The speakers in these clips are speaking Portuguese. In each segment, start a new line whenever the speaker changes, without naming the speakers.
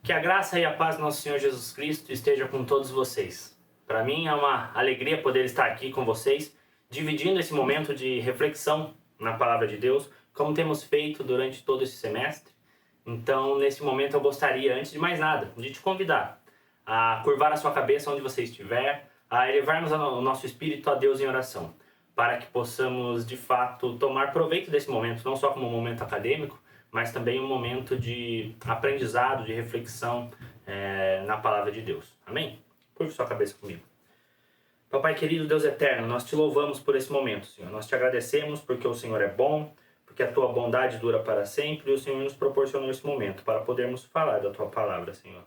Que a graça e a paz do nosso Senhor Jesus Cristo esteja com todos vocês. Para mim é uma alegria poder estar aqui com vocês, dividindo esse momento de reflexão na Palavra de Deus, como temos feito durante todo esse semestre. Então, nesse momento eu gostaria, antes de mais nada, de te convidar a curvar a sua cabeça onde você estiver, a elevarmos o nosso espírito a Deus em oração, para que possamos, de fato, tomar proveito desse momento, não só como um momento acadêmico, mas também um momento de aprendizado, de reflexão na Palavra de Deus. Amém? Curve sua cabeça comigo. Papai querido, Deus eterno, nós te louvamos por esse momento, Senhor. Nós te agradecemos porque o Senhor é bom, porque a tua bondade dura para sempre e o Senhor nos proporcionou esse momento para podermos falar da tua palavra, Senhor.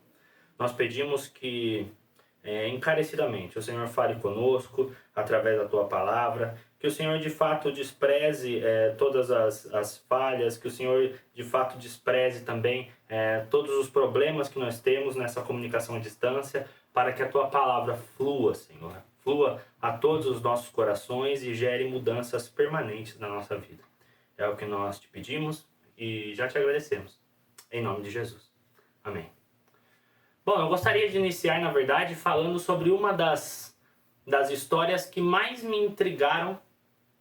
Nós pedimos que, encarecidamente, o Senhor fale conosco através da tua palavra, que o Senhor de fato despreze todas as falhas, que o Senhor de fato despreze também todos os problemas que nós temos nessa comunicação à distância, para que a tua palavra flua, Senhor, flua a todos os nossos corações e gere mudanças permanentes na nossa vida. É o que nós te pedimos e já te agradecemos. Em nome de Jesus. Amém. Bom, eu gostaria de iniciar, na verdade, falando sobre uma das histórias que mais me intrigaram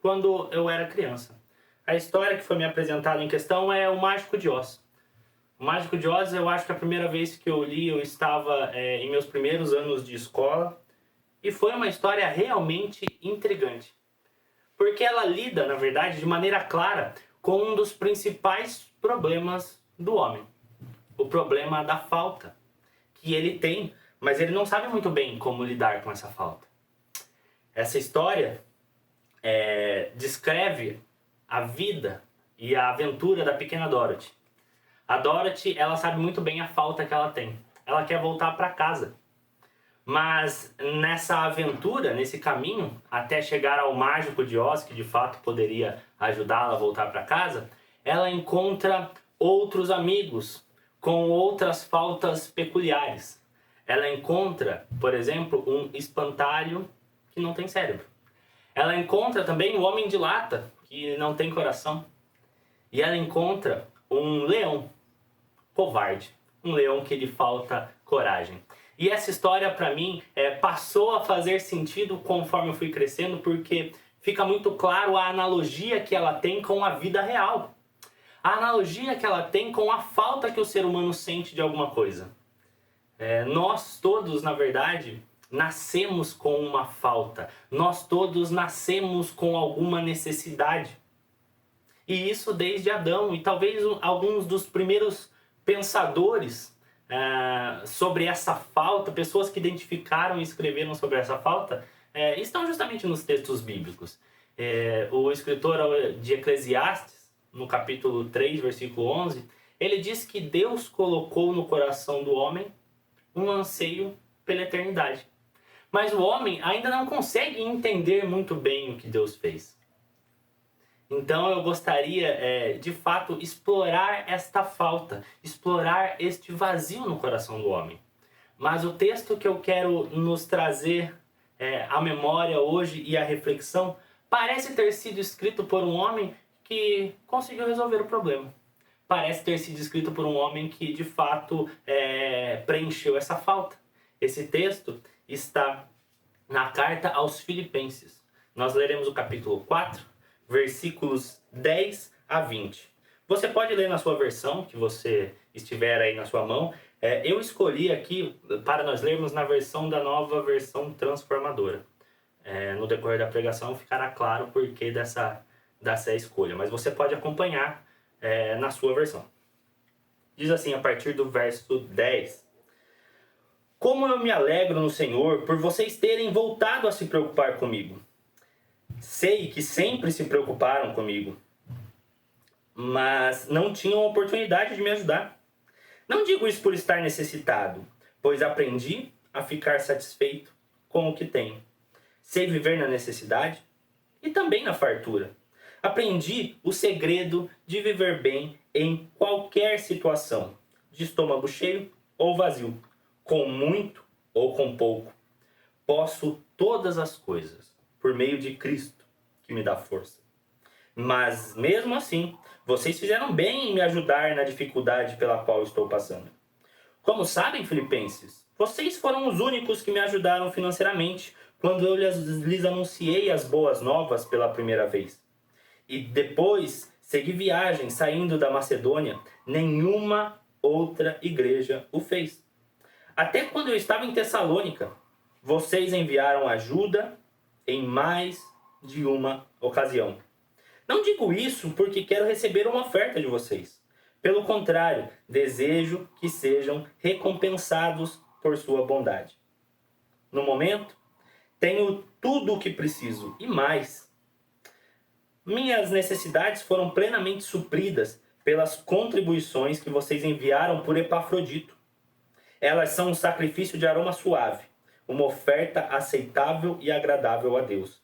quando eu era criança. A história que foi me apresentada em questão é O Mágico de Oz. O Mágico de Oz, eu acho que a primeira vez que eu li, eu estava em meus primeiros anos de escola, e foi uma história realmente intrigante. Porque ela lida, na verdade, de maneira clara com um dos principais problemas do homem. O problema da falta que ele tem, mas ele não sabe muito bem como lidar com essa falta. Essa história descreve a vida e a aventura da pequena Dorothy. A Dorothy, ela sabe muito bem a falta que ela tem. Ela quer voltar para casa. Mas nessa aventura, nesse caminho, até chegar ao Mágico de Oz, que de fato poderia ajudá-la a voltar para casa, ela encontra outros amigos com outras faltas peculiares. Ela encontra, por exemplo, um espantalho que não tem cérebro. Ela encontra também o Homem de Lata, que não tem coração. E ela encontra um leão covarde, um leão que lhe falta coragem. E essa história, para mim, passou a fazer sentido conforme eu fui crescendo, porque fica muito claro a analogia que ela tem com a vida real. A analogia que ela tem com a falta que o ser humano sente de alguma coisa. Nós todos, na verdade, nascemos com uma falta. Nós todos nascemos com alguma necessidade. E isso desde Adão. E talvez alguns dos primeiros pensadores sobre essa falta, pessoas que identificaram e escreveram sobre essa falta, estão justamente nos textos bíblicos. O escritor de Eclesiastes, no capítulo 3, versículo 11, ele diz que Deus colocou no coração do homem um anseio pela eternidade. Mas o homem ainda não consegue entender muito bem o que Deus fez. Então eu gostaria, de fato, explorar esta falta, explorar este vazio no coração do homem. Mas o texto que eu quero nos trazer à memória hoje e à reflexão parece ter sido escrito por um homem que conseguiu resolver o problema. Parece ter sido escrito por um homem que, de fato, preencheu essa falta. Esse texto está na carta aos Filipenses. Nós leremos o capítulo 4, versículos 10 a 20. Você pode ler na sua versão, que você estiver aí na sua mão. Eu escolhi aqui para nós lermos na versão da Nova Versão Transformadora. No decorrer da pregação ficará claro o porquê dessa escolha, mas você pode acompanhar na sua versão. Diz assim, a partir do verso 10. Como eu me alegro no Senhor por vocês terem voltado a se preocupar comigo. Sei que sempre se preocuparam comigo, mas não tinham oportunidade de me ajudar. Não digo isso por estar necessitado, pois aprendi a ficar satisfeito com o que tenho. Sei viver na necessidade e também na fartura. Aprendi o segredo de viver bem em qualquer situação, de estômago cheio ou vazio, com muito ou com pouco. Posso todas as coisas por meio de Cristo, que me dá força. Mas, mesmo assim, vocês fizeram bem em me ajudar na dificuldade pela qual estou passando. Como sabem, filipenses, vocês foram os únicos que me ajudaram financeiramente quando eu lhes anunciei as boas novas pela primeira vez. E depois segui viagem saindo da Macedônia, nenhuma outra igreja o fez. Até quando eu estava em Tessalônica, vocês enviaram ajuda em mais de uma ocasião. Não digo isso porque quero receber uma oferta de vocês. Pelo contrário, desejo que sejam recompensados por sua bondade. No momento, tenho tudo o que preciso e mais. Minhas necessidades foram plenamente supridas pelas contribuições que vocês enviaram por Epafrodito. Elas são um sacrifício de aroma suave, uma oferta aceitável e agradável a Deus.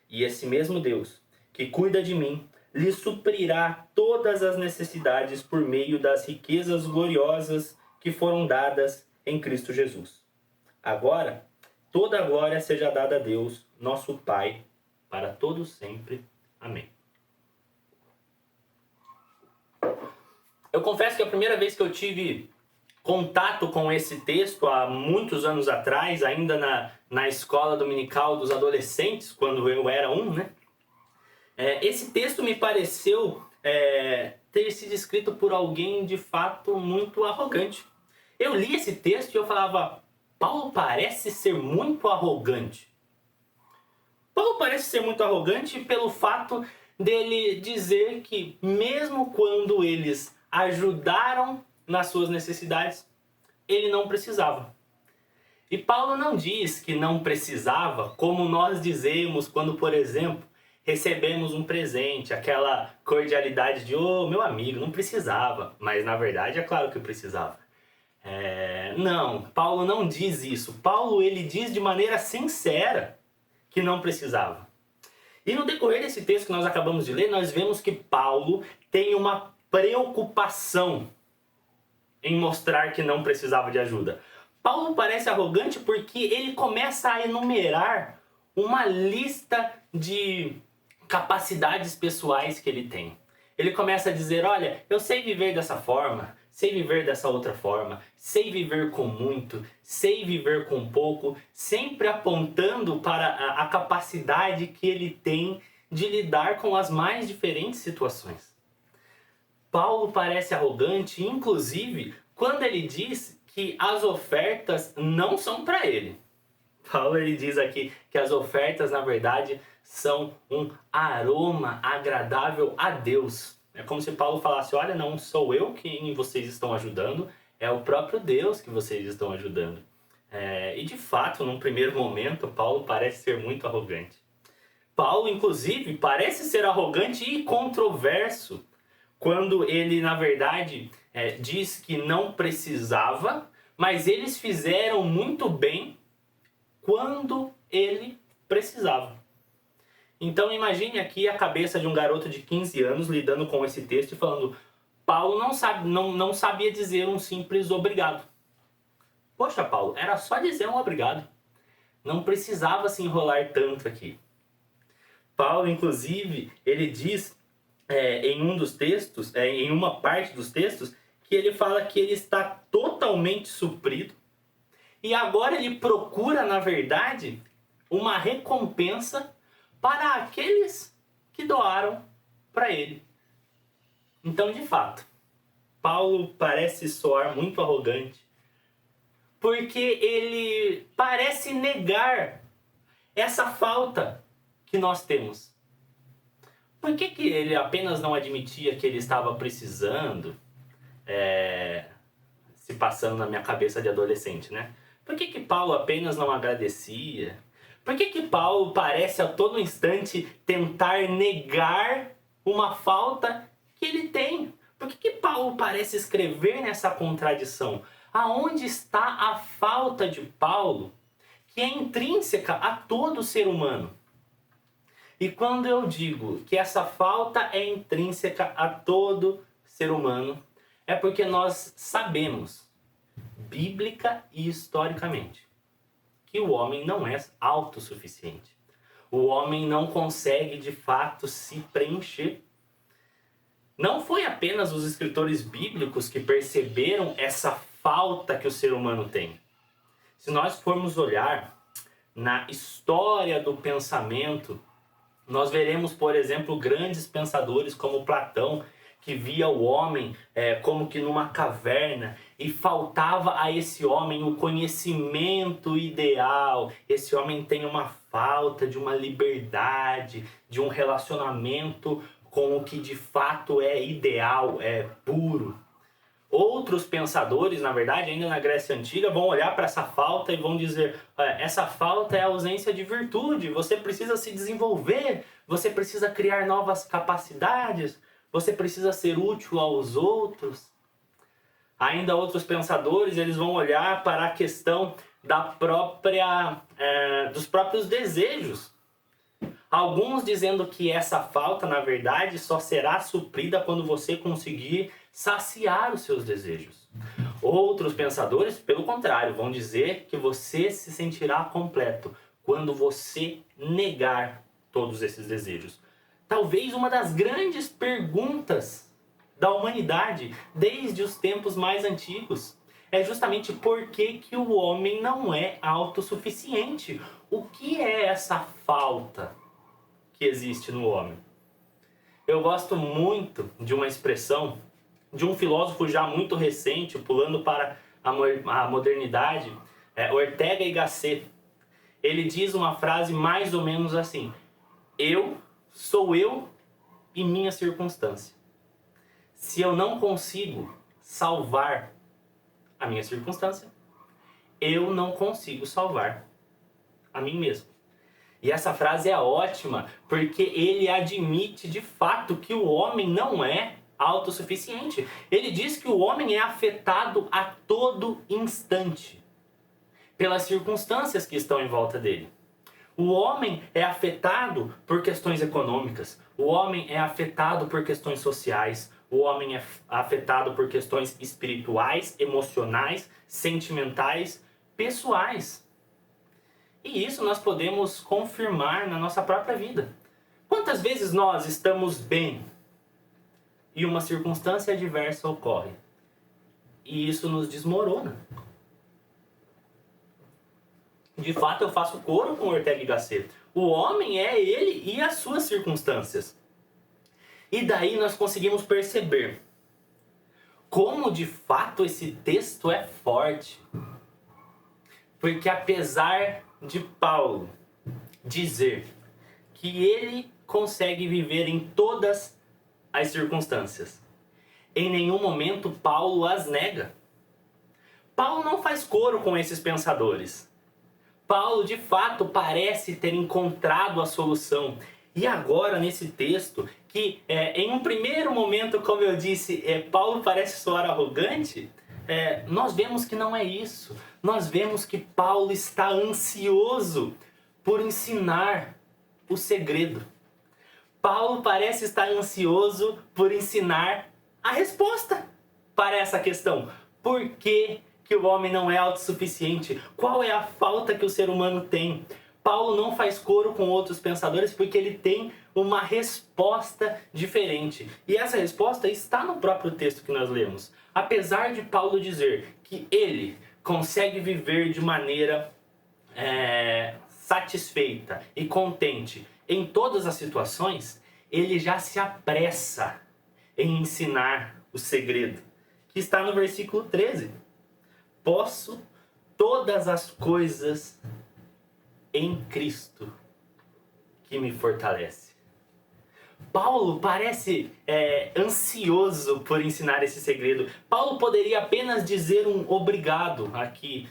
E esse mesmo Deus, que cuida de mim, lhe suprirá todas as necessidades por meio das riquezas gloriosas que foram dadas em Cristo Jesus. Agora, toda a glória seja dada a Deus, nosso Pai, para todos sempre. Amém. Eu confesso que a primeira vez que eu tive contato com esse texto, há muitos anos atrás, ainda na escola dominical dos adolescentes, quando eu era né? Esse texto me pareceu ter sido escrito por alguém de fato muito arrogante. Eu li esse texto e eu falava, Paulo parece ser muito arrogante. Paulo parece ser muito arrogante pelo fato dele dizer que mesmo quando eles ajudaram nas suas necessidades, ele não precisava. E Paulo não diz que não precisava, como nós dizemos quando, por exemplo, recebemos um presente, aquela cordialidade de, meu amigo, não precisava. Mas na verdade é claro que precisava. Não, Paulo não diz isso. Paulo ele diz de maneira sincera que não precisava. E no decorrer desse texto que nós acabamos de ler, nós vemos que Paulo tem uma preocupação em mostrar que não precisava de ajuda. Paulo parece arrogante porque ele começa a enumerar uma lista de capacidades pessoais que ele tem. Ele começa a dizer, olha, eu sei viver dessa forma, sei viver dessa outra forma, sei viver com muito, sei viver com pouco, sempre apontando para a capacidade que ele tem de lidar com as mais diferentes situações. Paulo parece arrogante, inclusive, quando ele diz que as ofertas não são para ele. Paulo ele diz aqui que as ofertas, na verdade, são um aroma agradável a Deus. É como se Paulo falasse, olha, não sou eu quem vocês estão ajudando, é o próprio Deus que vocês estão ajudando. E de fato, num primeiro momento, Paulo parece ser muito arrogante. Paulo, inclusive, parece ser arrogante e controverso quando ele, na verdade, diz que não precisava, mas eles fizeram muito bem quando ele precisava. Então imagine aqui a cabeça de um garoto de 15 anos lidando com esse texto e falando, Paulo não sabia dizer um simples obrigado. Poxa, Paulo, era só dizer um obrigado. Não precisava se enrolar tanto aqui. Paulo, inclusive, ele diz em um dos textos, em uma parte dos textos, que ele fala que ele está totalmente suprido e agora ele procura, na verdade, uma recompensa para aqueles que doaram para ele. Então, de fato, Paulo parece soar muito arrogante, porque ele parece negar essa falta que nós temos. Por que ele apenas não admitia que ele estava precisando, se passando na minha cabeça de adolescente, né? Por que Paulo apenas não agradecia? Por que Paulo parece a todo instante tentar negar uma falta que ele tem? Por que Paulo parece escrever nessa contradição? Aonde está a falta de Paulo que é intrínseca a todo ser humano? E quando eu digo que essa falta é intrínseca a todo ser humano, é porque nós sabemos, bíblica e historicamente, que o homem não é autossuficiente. O homem não consegue de fato se preencher. Não foi apenas os escritores bíblicos que perceberam essa falta que o ser humano tem. Se nós formos olhar na história do pensamento, nós veremos, por exemplo, grandes pensadores como Platão, que via o homem como que numa caverna e faltava a esse homem o conhecimento ideal. Esse homem tem uma falta de uma liberdade, de um relacionamento com o que de fato é ideal, é puro. Outros pensadores, na verdade, ainda na Grécia Antiga, vão olhar para essa falta e vão dizer: essa falta é a ausência de virtude, você precisa se desenvolver, você precisa criar novas capacidades, você precisa ser útil aos outros. Ainda outros pensadores, eles vão olhar para a questão dos próprios desejos. Alguns dizendo que essa falta, na verdade, só será suprida quando você conseguir saciar os seus desejos. Outros pensadores, pelo contrário, vão dizer que você se sentirá completo quando você negar todos esses desejos. Talvez uma das grandes perguntas da humanidade, desde os tempos mais antigos, é justamente por que o homem não é autossuficiente. O que é essa falta que existe no homem? Eu gosto muito de uma expressão de um filósofo já muito recente, pulando para a modernidade, Ortega y Gasset. Ele diz uma frase mais ou menos assim: eu sou eu e minha circunstância. Se eu não consigo salvar a minha circunstância, eu não consigo salvar a mim mesmo. E essa frase é ótima, porque ele admite de fato que o homem não é autossuficiente. Ele diz que o homem é afetado a todo instante pelas circunstâncias que estão em volta dele. O homem é afetado por questões econômicas, o homem é afetado por questões sociais, o homem é afetado por questões espirituais, emocionais, sentimentais, pessoais. E isso nós podemos confirmar na nossa própria vida. Quantas vezes nós estamos bem e uma circunstância adversa ocorre e isso nos desmorona? De fato, eu faço coro com Ortega y Gasset. O homem é ele e as suas circunstâncias. E daí nós conseguimos perceber como de fato esse texto é forte. Porque apesar de Paulo dizer que ele consegue viver em todas as circunstâncias, em nenhum momento Paulo as nega. Paulo não faz coro com esses pensadores. Paulo de fato parece ter encontrado a solução. E agora nesse texto, que em um primeiro momento, como eu disse, Paulo parece soar arrogante, nós vemos que não é isso. Nós vemos que Paulo está ansioso por ensinar o segredo. Paulo parece estar ansioso por ensinar a resposta para essa questão. Por que o homem não é autossuficiente? Qual é a falta que o ser humano tem? Paulo não faz coro com outros pensadores porque ele tem uma resposta diferente. E essa resposta está no próprio texto que nós lemos. Apesar de Paulo dizer que ele consegue viver de maneira satisfeita e contente em todas as situações, ele já se apressa em ensinar o segredo, que está no versículo 13. Posso todas as coisas em Cristo que me fortalece. Paulo parece ansioso por ensinar esse segredo. Paulo poderia apenas dizer um obrigado aqui.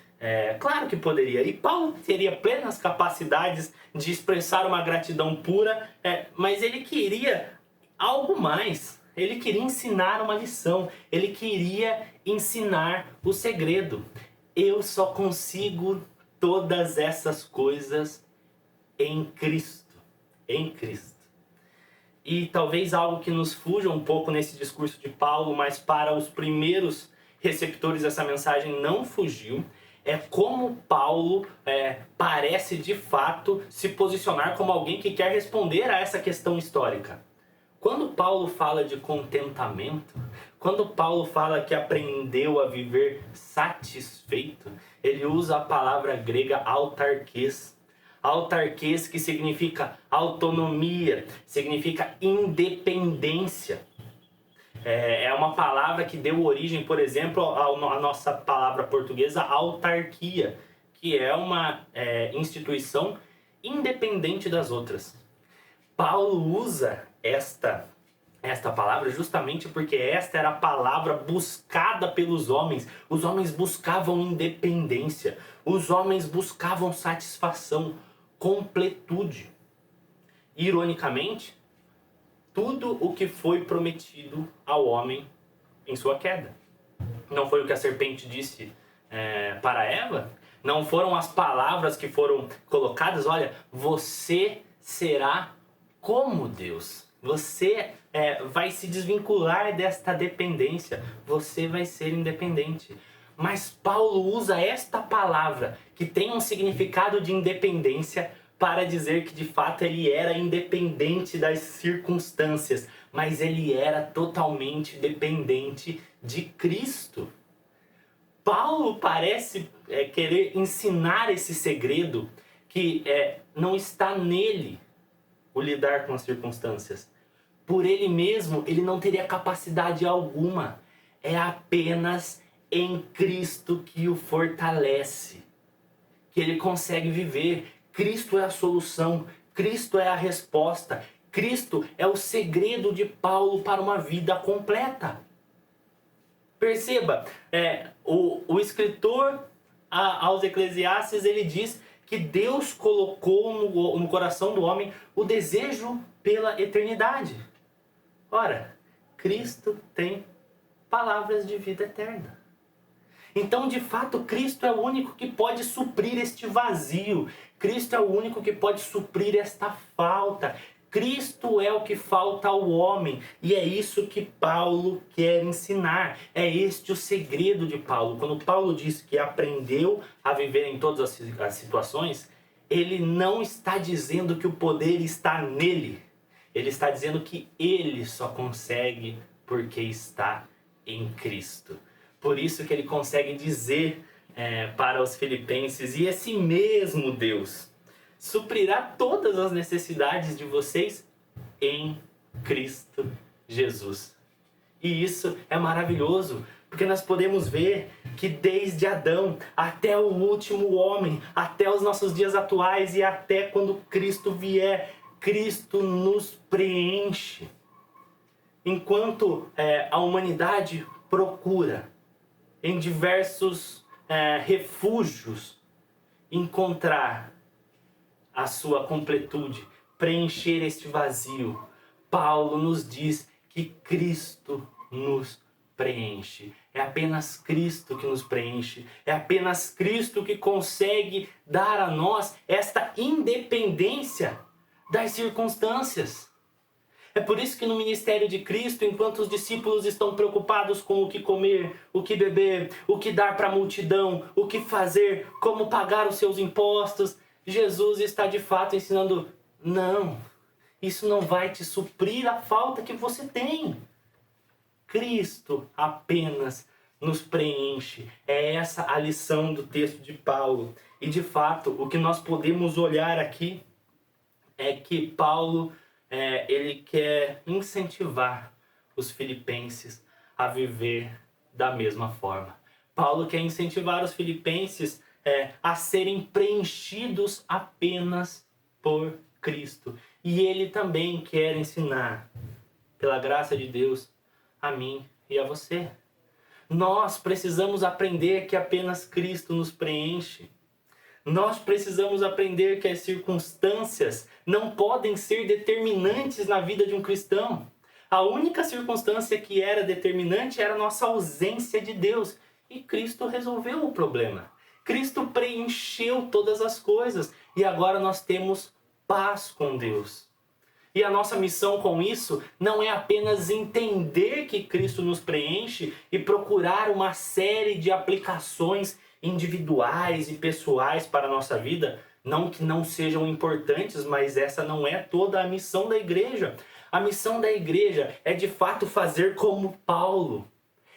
Claro que poderia. E Paulo teria plenas capacidades de expressar uma gratidão pura, mas ele queria algo mais. Ele queria ensinar uma lição. Ele queria ensinar o segredo. Eu só consigo todas essas coisas em Cristo. Em Cristo. E talvez algo que nos fuja um pouco nesse discurso de Paulo, mas para os primeiros receptores dessa mensagem não fugiu, é como Paulo parece de fato se posicionar como alguém que quer responder a essa questão histórica. Quando Paulo fala de contentamento, Quando Paulo fala que aprendeu a viver satisfeito, ele usa a palavra grega autarquês. Autarquês, que significa autonomia, significa independência. É uma palavra que deu origem, por exemplo, à nossa palavra portuguesa autarquia, que é uma instituição independente das outras. Paulo usa esta palavra justamente porque esta era a palavra buscada pelos homens. Os homens buscavam independência, os homens buscavam satisfação, completude. Ironicamente, tudo o que foi prometido ao homem em sua queda. Não foi o que a serpente disse para Eva? Não foram as palavras que foram colocadas? Olha, você será como Deus. Você vai se desvincular desta dependência. Você vai ser independente. Mas Paulo usa esta palavra, que tem um significado de independência, para dizer que de fato ele era independente das circunstâncias, mas ele era totalmente dependente de Cristo. Paulo parece querer ensinar esse segredo, que não está nele o lidar com as circunstâncias. Por ele mesmo, ele não teria capacidade alguma. É apenas em Cristo que o fortalece, que ele consegue viver. Cristo é a solução, Cristo é a resposta, Cristo é o segredo de Paulo para uma vida completa. Perceba, o escritor aos Eclesiastes, ele diz que Deus colocou no coração do homem o desejo pela eternidade. Ora, Cristo tem palavras de vida eterna. Então, de fato, Cristo é o único que pode suprir este vazio. Cristo é o único que pode suprir esta falta. Cristo é o que falta ao homem. E é isso que Paulo quer ensinar. É este o segredo de Paulo. Quando Paulo diz que aprendeu a viver em todas as situações, ele não está dizendo que o poder está nele. Ele está dizendo que ele só consegue porque está em Cristo. Por isso que ele consegue dizer para os filipenses: e esse mesmo Deus suprirá todas as necessidades de vocês em Cristo Jesus. E isso é maravilhoso, porque nós podemos ver que desde Adão até o último homem, até os nossos dias atuais e até quando Cristo vier, Cristo nos preenche. Enquanto a humanidade procura em diversos refúgios encontrar a sua completude, preencher este vazio, Paulo nos diz que Cristo nos preenche. É apenas Cristo que nos preenche. É apenas Cristo que consegue dar a nós esta independência das circunstâncias. É por isso que no ministério de Cristo, enquanto os discípulos estão preocupados com o que comer, o que beber, o que dar para a multidão, o que fazer, como pagar os seus impostos, Jesus está de fato ensinando: não, isso não vai te suprir a falta que você tem. Cristo apenas nos preenche. É essa a lição do texto de Paulo. E de fato, o que nós podemos olhar aqui é que Paulo ele quer incentivar os filipenses a viver da mesma forma. Paulo quer incentivar os filipenses a serem preenchidos apenas por Cristo. E ele também quer ensinar, pela graça de Deus, a mim e a você. Nós precisamos aprender que apenas Cristo nos preenche. Nós precisamos aprender que as circunstâncias não podem ser determinantes na vida de um cristão. A única circunstância que era determinante era a nossa ausência de Deus. E Cristo resolveu o problema. Cristo preencheu todas as coisas. E agora nós temos paz com Deus. E a nossa missão com isso não é apenas entender que Cristo nos preenche e procurar uma série de aplicações individuais e pessoais para a nossa vida, não que não sejam importantes, mas essa não é toda a missão da igreja. A missão da igreja é de fato fazer como Paulo,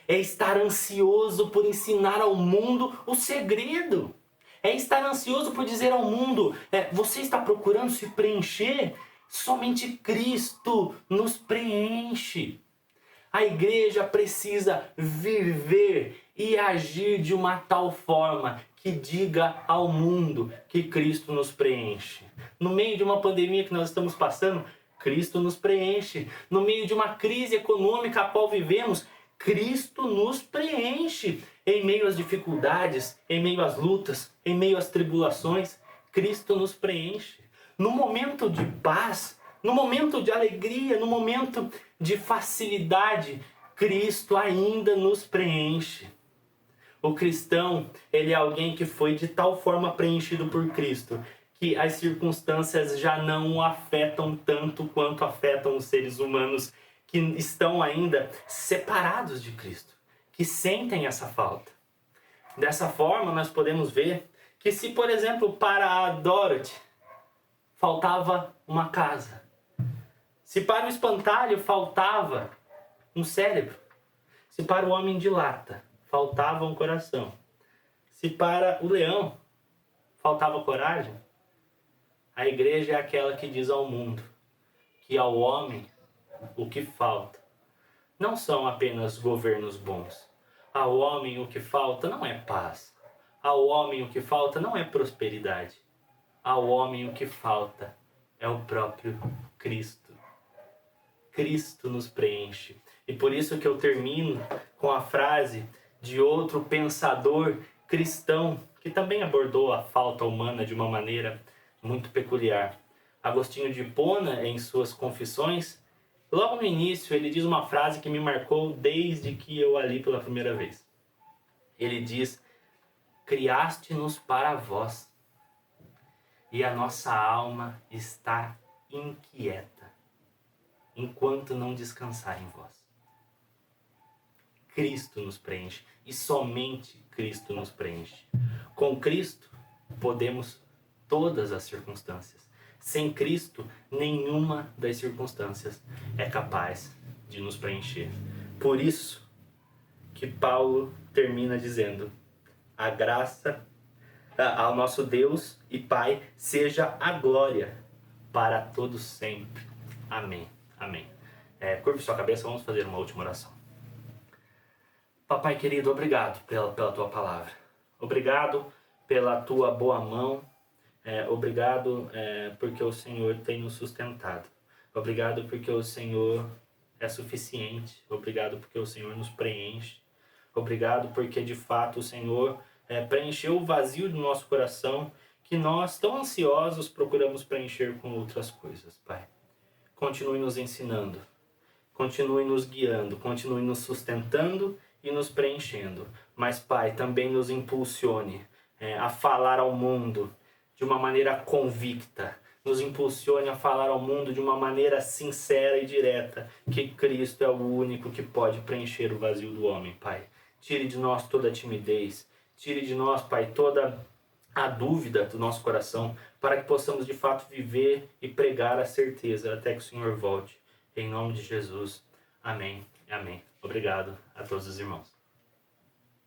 É estar ansioso por ensinar ao mundo o segredo. É estar ansioso por dizer ao mundo, você está procurando se preencher? Somente Cristo nos preenche. A igreja precisa viver e agir de uma tal forma que diga ao mundo que Cristo nos preenche. No meio de uma pandemia que nós estamos passando, Cristo nos preenche. No meio de uma crise econômica a qual vivemos, Cristo nos preenche. Em meio às dificuldades, em meio às lutas, em meio às tribulações, Cristo nos preenche. No momento de paz, no momento de alegria, no momento de facilidade, Cristo ainda nos preenche. O cristão, ele é alguém que foi de tal forma preenchido por Cristo, que as circunstâncias já não o afetam tanto quanto afetam os seres humanos que estão ainda separados de Cristo, que sentem essa falta. Dessa forma, nós podemos ver que se, por exemplo, para a Dorothy faltava uma casa, se para o espantalho faltava um cérebro, se para o homem de lata faltava um coração, se para o leão faltava coragem, a igreja é aquela que diz ao mundo que ao homem o que falta não são apenas governos bons. Ao homem o que falta não é paz. Ao homem o que falta não é prosperidade. Ao homem o que falta é o próprio Cristo. Cristo nos preenche. E por isso que eu termino com a frase de outro pensador cristão que também abordou a falta humana de uma maneira muito peculiar. Agostinho de Hipona, em suas Confissões, logo no início ele diz uma frase que me marcou desde que eu a li pela primeira vez. Ele diz: criaste-nos para vós, e a nossa alma está inquieta, enquanto não descansar em vós. Cristo nos preenche, e somente Cristo nos preenche. Com Cristo podemos todas as circunstâncias. Sem Cristo, nenhuma das circunstâncias é capaz de nos preencher. Por isso que Paulo termina dizendo: a graça ao nosso Deus e Pai seja a glória para todos sempre. Amém. Amém. Curve sua cabeça, vamos fazer uma última oração. Papai querido, obrigado pela tua palavra. Obrigado pela tua boa mão. Obrigado porque o Senhor tem nos sustentado. Obrigado porque o Senhor é suficiente. Obrigado porque o Senhor nos preenche. Obrigado porque de fato o Senhor preencheu o vazio do nosso coração que nós, tão ansiosos, procuramos preencher com outras coisas, Pai. Continue nos ensinando, continue nos guiando, continue nos sustentando e nos preenchendo. Mas, Pai, também nos impulsione a falar ao mundo de uma maneira convicta. Nos impulsione a falar ao mundo de uma maneira sincera e direta que Cristo é o único que pode preencher o vazio do homem, Pai. Tire de nós toda a timidez. Tire de nós, Pai, toda a dúvida do nosso coração, para que possamos de fato viver e pregar a certeza até que o Senhor volte. Em nome de Jesus. Amém. Amém. Obrigado a todos os irmãos.